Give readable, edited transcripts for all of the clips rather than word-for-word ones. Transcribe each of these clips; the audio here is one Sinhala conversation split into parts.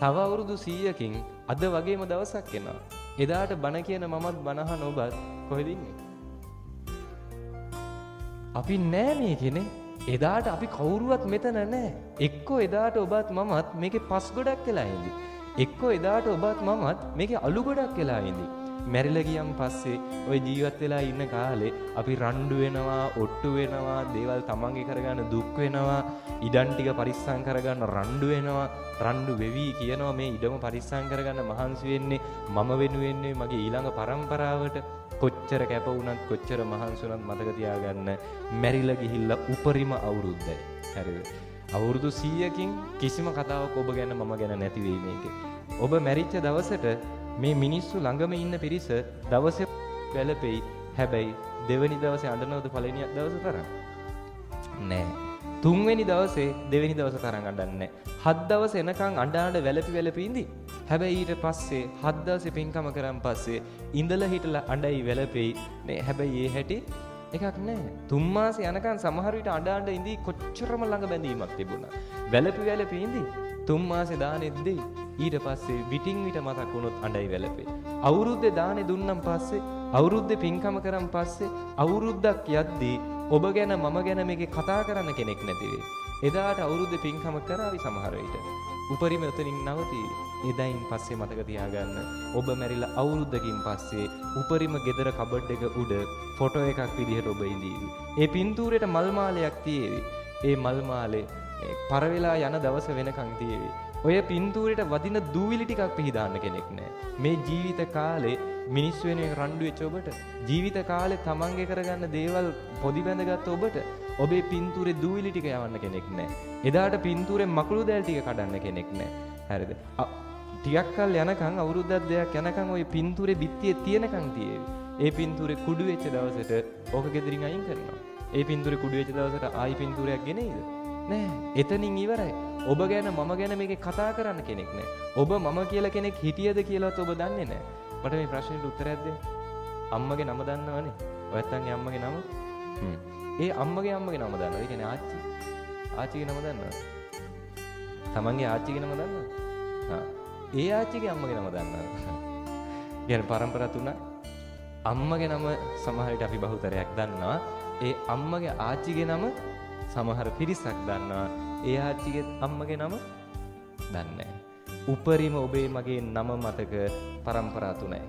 තව අවුරුදු 100කින් අද වගේම දවසක් එනවා. එදාට බණ කියන මමත් බණ අහන ඔබත් කොහෙද ඉන්නේ? අපි නෑ මේකනේ. එදාට අපි කවුරුවත් මෙතන නෑ. එක්කෝ එදාට ඔබත් මමත් මේකේ පස් ගොඩක් වෙලා ඉඳි. එක්කෝ එදාට ඔබත් මමත් මේකේ අලු ගොඩක් වෙලා ඉඳි. මැරිලා ගියන් පස්සේ ওই ජීවත් වෙලා ඉන්න කාලේ අපි රණ්ඩු වෙනවා, ඔට්ටු වෙනවා, දේවල් තමන්ගේ කරගන්න දුක් වෙනවා, ඉඩම් ටික පරිස්සම් කරගන්න රණ්ඩු වෙනවා, රණ්ඩු වෙවි කියනවා මේ ඉඩම පරිස්සම් කරගන්න මහන්සි වෙන්නේ මම වෙනුවෙන් මගේ ඊළඟ පරම්පරාවට. කොච්චර කැප වුණත් කොච්චර මහන්සි වුණත් මතක තියාගන්න මැරිලා ගිහිල්ලා උපරිම අවුරුද්දයි. හරිද? අවුරුදු 100කින් කිසිම කතාවක් ඔබ ගැන මම ගැන නැති වෙයි මේකේ. ඔබ මැරිච්ච දවසට මේ මිනිස්සු ළඟම ඉන්න පිරිස දවසේ වැළපෙයි. හැබැයි දෙවෙනි දවසේ අඬනවද පළවෙනි දවසේ තරම්? නෑ. තුන්වෙනි දවසේ දෙවෙනි දවසේ තරම් අඬන්නේ නෑ. 7 දවස් එනකන් අඬ වැළපි ඉඳි. හැබැයි ඊට පස්සේ 7 දවසේ පින්කම කරන් පස්සේ ඉඳලා හිටලා අඬයි වැළපෙයි නේ. හැබැයි ඒ හැටි එකක් නෑ. 3 මාසේ යනකන් සමහර විට අඬ ඉඳි කොච්චරම ළඟ බැඳීමක් තිබුණා. වැළපි ඉඳි 3 මාසේ දානෙත් දෙයි. ඊට පස්සේ විටින් විට මතක් වුණොත් අඬයි වැළපෙයි. අවුරුද්දේ දානේ දුන්නම් පස්සේ අවුරුද්දේ පින්කම කරන් පස්සේ අවුරුද්දක් යද්දී ඔබ ගැන මම ගැන මේකේ කතා කරන්න කෙනෙක් නැති වෙයි. එදාට අවුරුද්දේ පින්කම කරાવી සමහර විට. උපරිම උතනින් නවතී. එදායින් පස්සේ මතක තියාගන්න ඔබ මැරිලා අවුරුද්දකින් පස්සේ උපරිම ගෙදර කබඩ් එක උඩ ෆොටෝ එකක් විදිහට ඔබ ඉඳීවි. ඒ පින්තූරයට මල් මාලයක් තියේවි. ඒ මල් මාලේ පර වෙලා යන දවස වෙනකන් තියේවි. ඔය පින්තූරයට වදින දූවිලි ටිකක් පිහදාන්න කෙනෙක් නැහැ. මේ ජීවිත කාලේ මිනිස් වෙනුවෙන් රණ්ඩු වෙච්ච ඔබට, ජීවිත කාලේ තමන්ගේ කරගන්න දේවල් පොදි බැඳගත් ඔබට ඔබේ පින්තූරේ දූවිලි ටික යවන්න කෙනෙක් නැහැ. එදාට පින්තූරේ මකුළු දැල් ටික කඩන්න කෙනෙක් නැහැ. හරිද? ටිකක් කල් යනකම් අවුරුද්දක් දෙකක් යනකම් ওই පින්තූරේ බිත්තියේ තියෙනකම් තියේවි. ඒ පින්තූරේ කුඩු වෙච්ච දවසට ඕක ගෙදරින් අයින් කරනවා. ඒ පින්තූරේ කුඩු වෙච්ච දවසට ආයි පින්තූරයක් ගෙනෙයිද? නෑ. එතනින් ඉවරයි. ඔබ ගැන මම ගැන මේකේ කතා කරන්න කෙනෙක් නෑ. ඔබ මම කියලා කෙනෙක් හිටියද කියලාත් ඔබ දන්නේ නෑ. මට මේ ප්‍රශ්නෙට උත්තරයක් දෙන්න. අම්මගේ නම දන්නවනේ. ඔයත්තන්ගේ අම්මගේ නම? ඒ අම්මගේ නම දන්නවද? ඒ කියන්නේ ආච්චි. ආච්චිගේ නම දන්නවද? තමන්ගේ ආච්චිගේ නම දන්නවද? ඒ ආච්චිගේ අම්මගේ නම දන්නවද? කියන්නේ පරම්පරා තුනක්. අම්මගේ නම සමහර විට අපි බහුතරයක් දන්නවා. ඒ අම්මගේ ආච්චිගේ නම සමහර පිරිසක් දන්නවා. ඒ ආච්චිගේ අම්මගේ නම දන්නේ නැහැ. උපරිම ඔබේ මගේ නම මතක පරම්පරා තුනයි.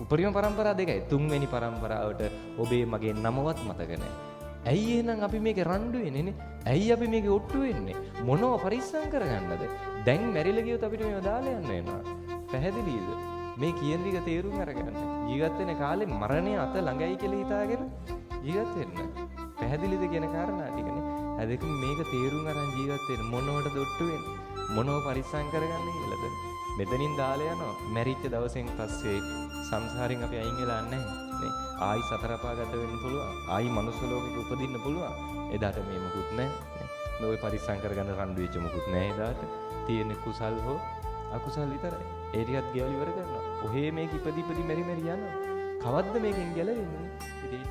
උපරිම පරම්පරා දෙකයි. තුන්වෙනි පරම්පරාවට ඔබේ මගේ නමවත් මතක නැහැ. ඇයි එහෙනම් අපි මේකේ රණ්ඩු වෙන්නේ? ඇයි අපි මේකේ ඔට්ටු වෙන්නේ? මොනව පරිස්සම් කරගන්නද? දැන් මැරිලා ගියොත් අපිට මේව දාලා යන්න වෙනවා. පැහැදිලිද? මේ කියන ටික තේරුම් අරගන්න. ජීවත් වෙන කාලේ මරණය අත ළඟයි කියලා හිතාගෙන ජීවත් වෙන්න. පැහැදිලිද කියන කාරණා ටිකනේ. අදක මේක තේරුම් අරන් ජීවත් වෙන්න මොනවටද ඔට්ටු වෙන්නේ? මොනව පරිස්සම් කරගන්න කියලාද? මෙතනින් දාලා යනවා. මැරිච්ච දවසෙන් පස්සේ සංසාරයෙන් අපි අයින් වෙලා නැහැ. නේ? ආයි සතර පාගත වෙන්න පුළුවන්. ආයි මනුස්ස ලෝකෙක උපදින්න පුළුවන්. එදාට මේ මොකුත් නැහැ. මේ ඔය පරිස්සම් කරගන්න රණ්ඩු වෙච්ච මොකුත් නැහැ එදාට. තියෙන කුසල් හෝ අකුසල් විතරයි. ඒ ටිකත් ගෙවල් ඉවර කරනවා. ඔහේ මේක ඉපදි මෙරි යනවා. කවද්ද මේකෙන් ගැලවෙන්නේ? ඉතින්